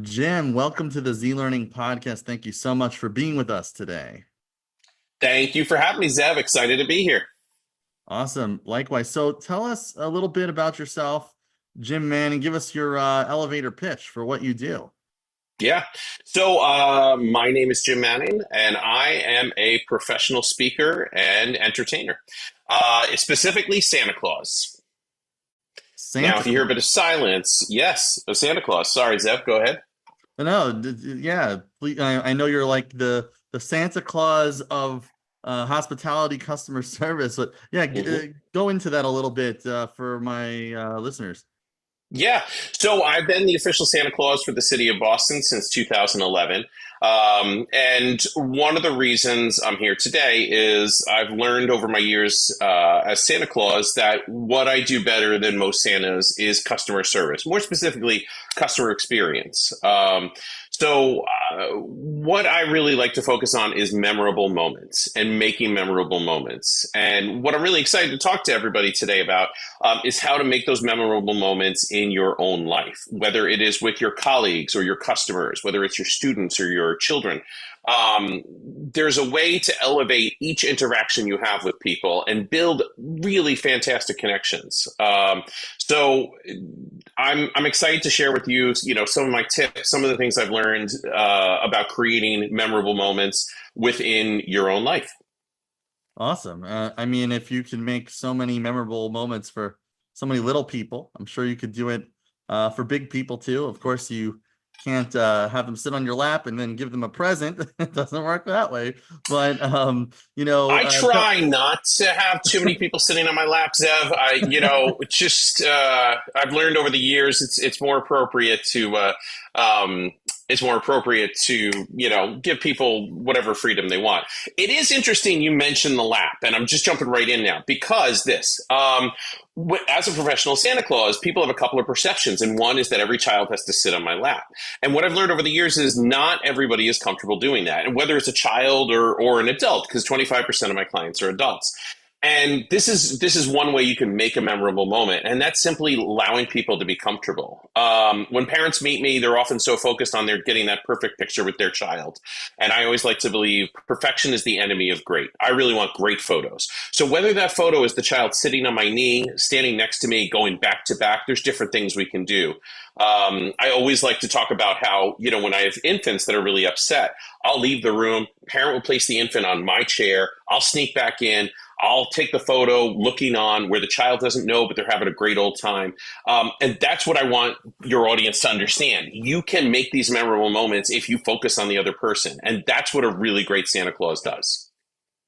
Jim, welcome to the Z Learning Podcast. Thank you so much for being with us today. Thank you for having me, Zev. Excited to be here. Awesome. Likewise. So tell us a little bit about yourself, Jim Manning. Give us your elevator pitch for what you do. Yeah. My name is Jim Manning, and I am a professional speaker and entertainer, specifically Santa Claus. Now, Santa if you hear a Claus. bit of silence, yes, Santa Claus. Sorry, Zev, go ahead. No, yeah. I know you're like the Santa Claus of hospitality customer service, but yeah, Mhm. go into that a little bit for my listeners. Yeah. So I've been the official Santa Claus for the city of Boston since 2011. And one of the reasons I'm here today is I've learned over my years as Santa Claus that what I do better than most Santas is customer service, more specifically, customer experience. What I really like to focus on is memorable moments and making memorable moments. And what I'm really excited to talk to everybody today about is how to make those memorable moments in your own life, whether it is with your colleagues or your customers, whether it's your students or your children. There's a way to elevate each interaction you have with people and build really fantastic connections. So I'm excited to share with you, some of my tips, some of the things I've learned about creating memorable moments within your own life. Awesome. I mean, if you can make so many memorable moments for so many little people, I'm sure you could do it for big people too. Of course, you can't have them sit on your lap and then give them a present. It doesn't work that way. But I try not to have too many people sitting on my lap, Zev. I've learned over the years it's more appropriate to give people whatever freedom they want. It is interesting you mentioned the lap, and I'm just jumping right in now because as a professional Santa Claus, people have a couple of perceptions, and one is that every child has to sit on my lap. And what I've learned over the years is not everybody is comfortable doing that, and whether it's a child or an adult, because 25% of my clients are adults. And this is one way you can make a memorable moment, and that's simply allowing people to be comfortable. When parents meet me, they're often so focused on their getting that perfect picture with their child, and I always like to believe perfection is the enemy of great. I really want great photos. So whether that photo is the child sitting on my knee, standing next to me, going back to back, there's different things we can do. I always like to talk about how when I have infants that are really upset, I'll leave the room. Parent will place the infant on my chair. I'll sneak back in. I'll take the photo looking on where the child doesn't know, but they're having a great old time. And that's what I want your audience to understand. You can make these memorable moments if you focus on the other person. And that's what a really great Santa Claus does.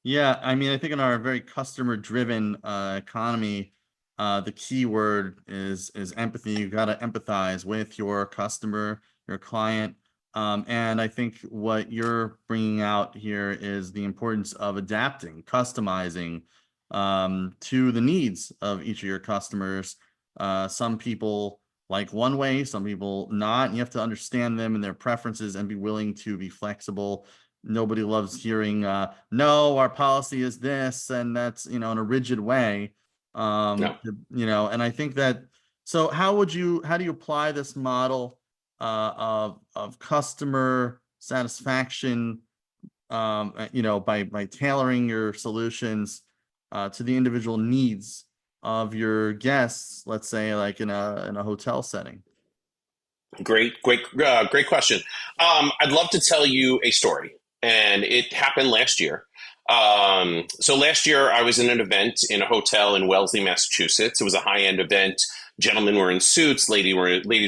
Yeah, I mean, I think in our very customer-driven economy, the key word is empathy. You got to empathize with your customer, your client, and I think what you're bringing out here is the importance of adapting, customizing to the needs of each of your customers. Some people like one way, some people not. And you have to understand them and their preferences and be willing to be flexible. Nobody loves hearing no, our policy is this, and that's in a rigid way. No. And I think that, so how do you apply this model of customer satisfaction, by tailoring your solutions to the individual needs of your guests, let's say like in a hotel setting? Great question. I'd love to tell you a story, and it happened last year. So last year, I was in an event in a hotel in Wellesley, Massachusetts. It was a high-end event. Gentlemen were in suits, ladies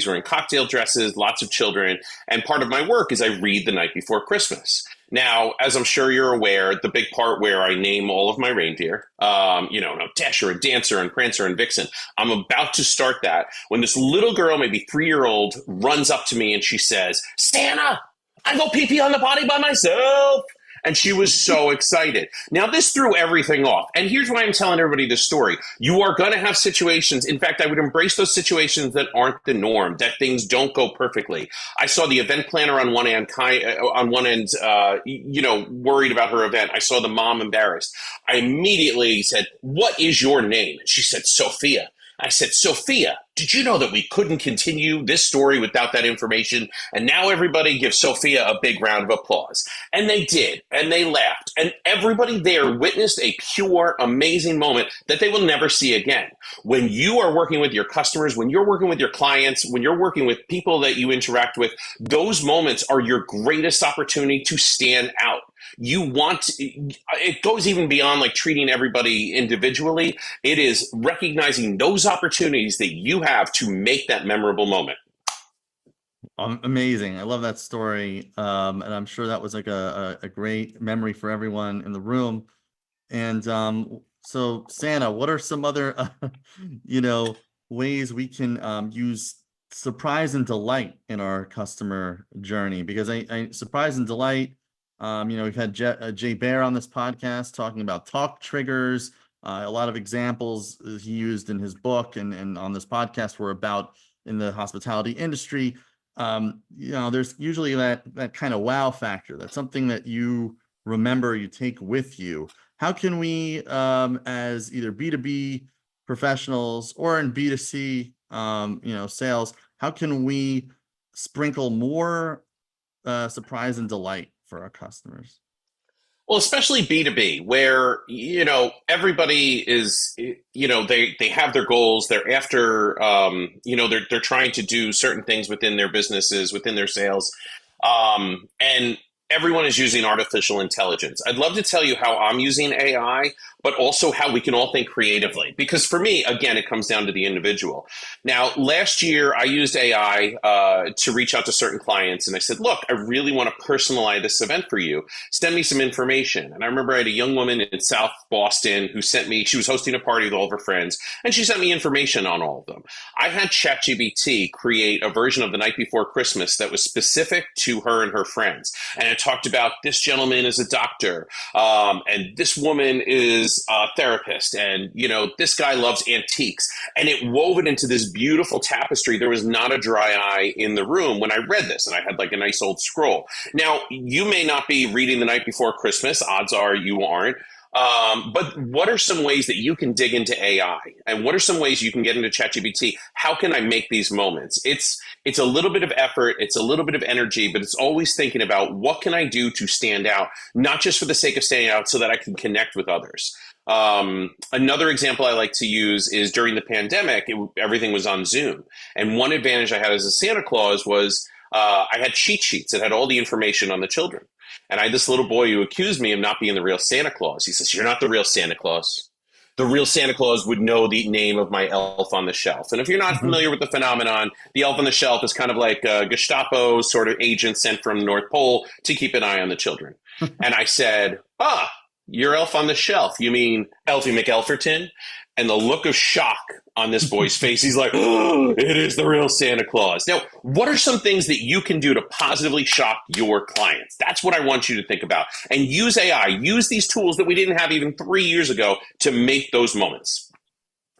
were in cocktail dresses, lots of children. And part of my work is I read the night before Christmas. Now, as I'm sure you're aware, the big part where I name all of my reindeer, Dasher and Dancer and Prancer and Vixen, I'm about to start that when this little girl, maybe 3 year old, runs up to me and she says, Santa, I go pee pee on the potty by myself. And she was so excited. Now, this threw everything off. And here's why I'm telling everybody this story. You are going to have situations. In fact, I would embrace those situations that aren't the norm, that things don't go perfectly. I saw the event planner on one end, worried about her event. I saw the mom embarrassed. I immediately said, "What is your name?" And she said, "Sophia." I said, "Sophia, Did you know that we couldn't continue this story without that information? And now everybody gives Sophia a big round of applause. And they did, and they laughed. And everybody there witnessed a pure, amazing moment that they will never see again. When you are working with your customers, when you're working with your clients, when you're working with people that you interact with, those moments are your greatest opportunity to stand out. You want it goes even beyond like treating everybody individually. It is recognizing those opportunities that you have to make that memorable moment. Amazing. I love that story. And I'm sure that was like a great memory for everyone in the room. And so Santa, what are some other, you know, ways we can use surprise and delight in our customer journey? Because I surprise and delight, you know, we've had Jay Bear on this podcast talking about talk triggers. A lot of examples he used in his book and on this podcast were about in the hospitality industry. You know, there's usually that kind of wow factor. That's something that you remember, you take with you. How can we, as either B2B professionals or in B2C, you know, sales, how can we sprinkle more surprise and delight for our customers? Well, especially B2B, where, everybody is, they have their goals. They're after, they're trying to do certain things within their businesses, within their sales. And everyone is using artificial intelligence. I'd love to tell you how I'm using AI, but also how we can all think creatively. Because for me, again, it comes down to the individual. Now, last year, I used AI to reach out to certain clients. And I said, look, I really want to personalize this event for you. Send me some information. And I remember I had a young woman in South Boston who sent me, she was hosting a party with all of her friends, and she sent me information on all of them. I had ChatGPT create a version of The Night Before Christmas that was specific to her and her friends. And it talked about this gentleman is a doctor, and this woman is a therapist, and this guy loves antiques, and it wove it into this beautiful tapestry. There was not a dry eye in the room when I read this, and I had like a nice old scroll. Now, you may not be reading The Night Before Christmas. Odds are you aren't. But what are some ways that you can dig into AI, and what are some ways you can get into ChatGPT? How can I make these moments? It's a little bit of effort, it's a little bit of energy, but it's always thinking about what can I do to stand out, not just for the sake of standing out, so that I can connect with others. Another example I like to use is during the pandemic, everything was on Zoom, and one advantage I had as a Santa Claus was I had cheat sheets that had all the information on the children. And I had this little boy who accused me of not being the real Santa Claus. He says, "You're not the real Santa Claus. The real Santa Claus would know the name of my elf on the shelf." And if you're not familiar with the phenomenon, the elf on the shelf is kind of like a Gestapo sort of agent sent from North Pole to keep an eye on the children. And I said, "You're elf on the shelf. You mean Elfie McElferton?" And the look of shock on this boy's face, he's like, "Oh, it is the real Santa Claus." Now, what are some things that you can do to positively shock your clients? That's what I want you to think about. And use AI, use these tools that we didn't have even 3 years ago to make those moments.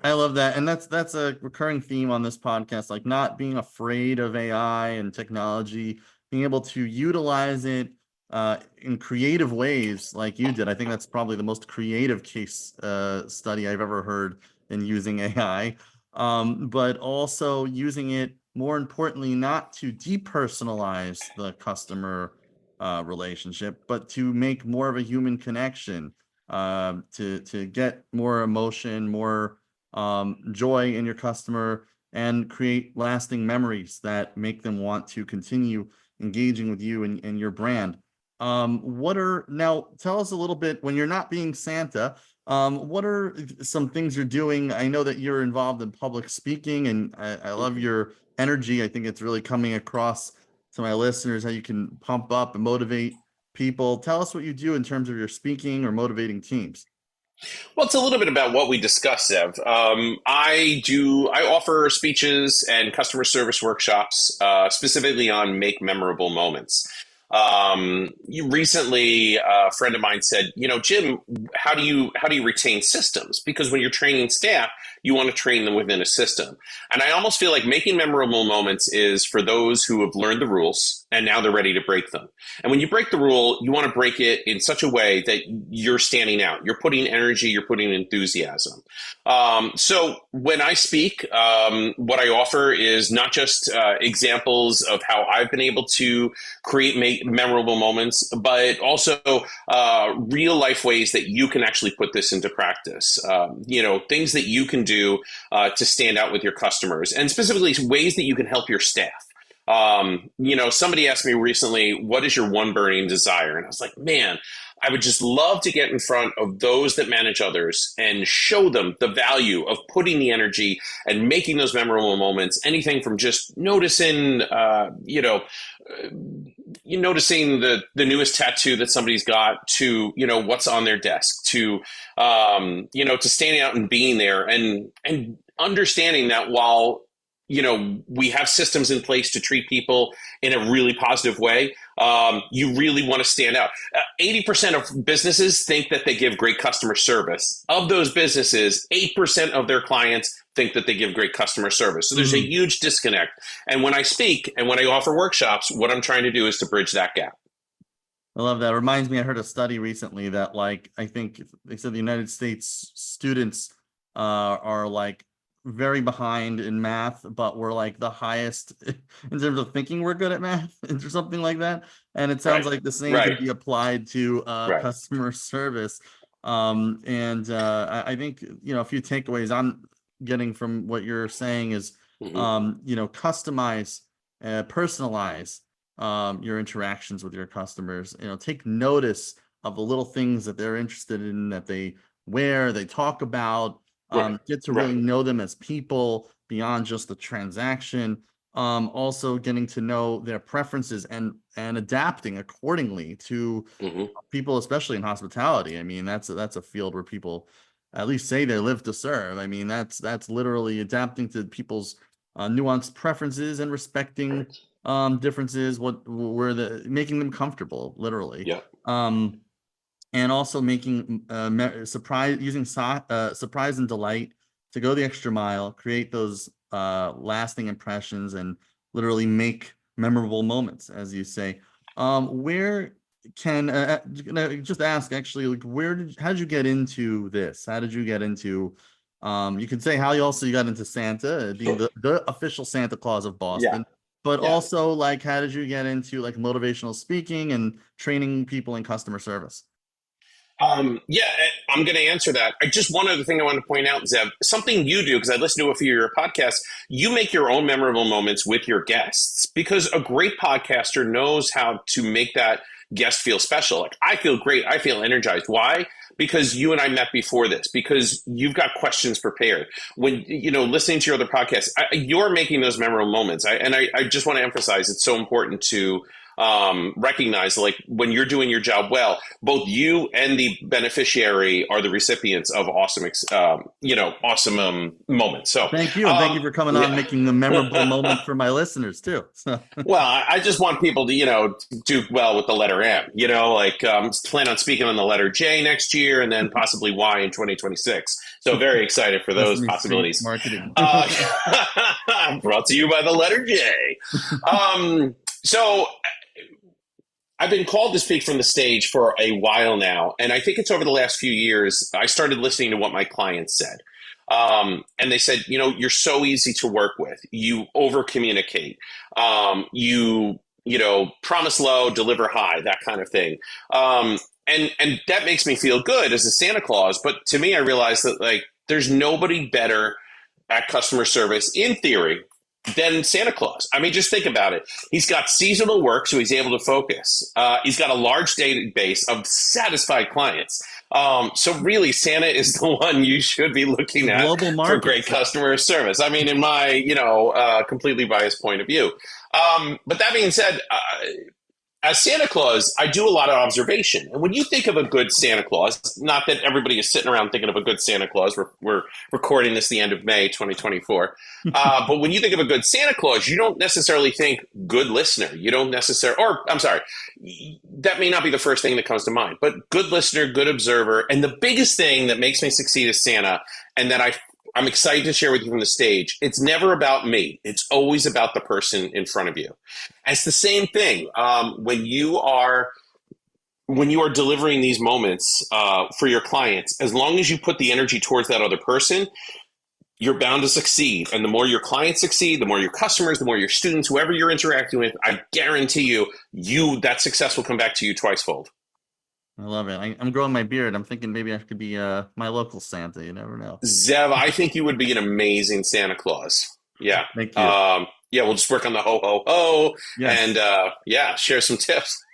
I love that. And that's a recurring theme on this podcast, like not being afraid of AI and technology, being able to utilize it in creative ways like you did. I think that's probably the most creative case study I've ever heard in using AI. But also using it, more importantly, not to depersonalize the customer relationship, but to make more of a human connection, to get more emotion, more joy in your customer, and create lasting memories that make them want to continue engaging with you and your brand. Now tell us a little bit, when you're not being Santa, what are some things you're doing? I know that you're involved in public speaking, and I love your energy. I think it's really coming across to my listeners, how you can pump up and motivate people. Tell us what you do in terms of your speaking or motivating teams. Well, it's a little bit about what we discussed, Zev. I offer speeches and customer service workshops, specifically on make memorable moments. Recently, a friend of mine said, "Jim, how do you retain systems? Because when you're training staff, You want to train them within a system. And I almost feel like making memorable moments is for those who have learned the rules and now they're ready to break them. And when you break the rule, you want to break it in such a way that you're standing out. You're putting energy, you're putting enthusiasm. So when I speak, what I offer is not just examples of how I've been able to create memorable moments, but also real life ways that you can actually put this into practice. Things that you can do to stand out with your customers, and specifically ways that you can help your staff. Somebody asked me recently, what is your one burning desire? And I was like, man, I would just love to get in front of those that manage others and show them the value of putting the energy and making those memorable moments. Anything from just noticing, noticing the newest tattoo that somebody's got to, what's on their desk to, to standing out and being there and understanding that while we have systems in place to treat people in a really positive way. You really want to stand out. 80% of businesses think that they give great customer service. Of those businesses, 8% of their clients think that they give great customer service. So there's a huge disconnect. And when I speak and when I offer workshops, what I'm trying to do is to bridge that gap. I love that. It reminds me, I heard a study recently that I think they said the United States students are very behind in math, but we're the highest in terms of thinking we're good at math or something like that. And it sounds like the same could be applied to customer service. I think, a few takeaways I'm getting from what you're saying is, customize, personalize your interactions with your customers. Take notice of the little things that they're interested in, that they wear, they talk about. Get to really know them as people beyond just the transaction. Also getting to know their preferences and adapting accordingly to people, especially in hospitality. I mean, that's a field where people at least say they live to serve. I mean, that's literally adapting to people's nuanced preferences and respecting differences, making them comfortable, literally. Yeah. And also making surprise and delight to go the extra mile, create those lasting impressions, and literally make memorable moments, as you say. Where can just ask actually, how did you get into this? How did you get into? You could say how you got into Santa, being the official Santa Claus of Boston. But also, how did you get into motivational speaking and training people in customer service? I'm going to answer that. One other thing I want to point out, Zeb, something you do, because I listened to a few of your podcasts, you make your own memorable moments with your guests, because a great podcaster knows how to make that guest feel special. I feel great. I feel energized. Why? Because you and I met before this, because you've got questions prepared. When, listening to your other podcasts, you're making those memorable moments. I just want to emphasize, it's so important to recognize when you're doing your job well, both you and the beneficiary are the recipients of awesome moments. So thank you. And thank you for coming on, making the memorable moment for my listeners too. So. Well, I just want people to, do well with the letter M, plan on speaking on the letter J next year and then possibly Y in 2026. So very excited for those possibilities. Marketing. Brought to you by the letter J. So I've been called to speak from the stage for a while now, and I think it's over the last few years, I started listening to what my clients said. And they said, you're so easy to work with. You over-communicate. You promise low, deliver high, that kind of thing. And that makes me feel good as a Santa Claus. But to me, I realized that there's nobody better at customer service, in theory, than Santa Claus. I mean, just think about it. He's got seasonal work, so he's able to focus. He's got a large database of satisfied clients. So really, Santa is the one you should be looking at for great customer service. I mean, in my, completely biased point of view. But that being said, as Santa Claus, I do a lot of observation. And when you think of a good Santa Claus, not that everybody is sitting around thinking of a good Santa Claus, we're recording this the end of May 2024. But when you think of a good Santa Claus, you don't necessarily think good listener. You don't necessarily, or I'm sorry, that may not be the first thing that comes to mind, but good listener, good observer. And the biggest thing that makes me succeed as Santa, and that I I'm excited to share with you from the stage. It's never about me. It's always about the person in front of you. And it's the same thing when you are delivering these moments for your clients. As long as you put the energy towards that other person, you're bound to succeed. And the more your clients succeed, the more your customers, the more your students, whoever you're interacting with, I guarantee you that success will come back to you twicefold. I love it. I'm growing my beard. I'm thinking maybe I could be my local Santa. You never know. Zev, I think you would be an amazing Santa Claus. Yeah. Thank you. Yeah, we'll just work on the ho ho ho Yes. and yeah, share some tips.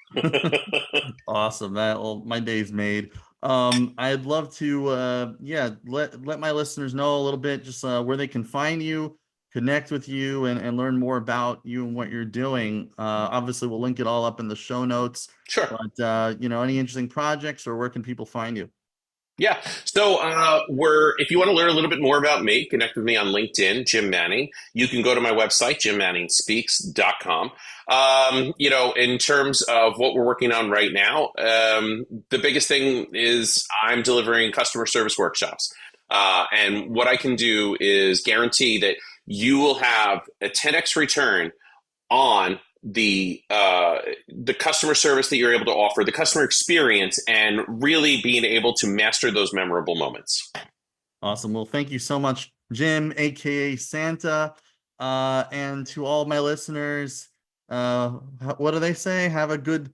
Awesome. Well, my day's made. I'd love to yeah, let my listeners know a little bit just where they can find you, connect with you, and learn more about you and what you're doing. Obviously we'll link it all up in the show notes. Sure. But any interesting projects, or where can people find you? Yeah. So if you want to learn a little bit more about me, connect with me on LinkedIn, Jim Manning. You can go to my website, jimmanningspeaks.com. In terms of what we're working on right now, the biggest thing is I'm delivering customer service workshops. And what I can do is guarantee that you will have a 10x return on the customer service that you're able to offer, the customer experience, and really being able to master those memorable moments. Awesome. Well, thank you so much, Jim, aka Santa. And to all my listeners, what do they say? Have a good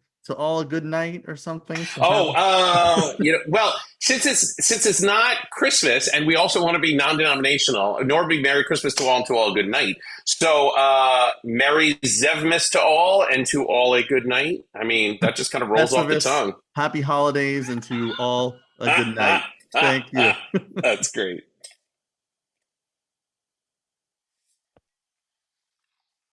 night or something. Well, since it's not Christmas, and we also want to be non-denominational, nor be Merry Christmas to all and to all a good night. So, Merry Zevmas to all, and to all a good night. I mean, that just kind of rolls off the tongue. Happy holidays, and to all a good night. Thank you. That's great.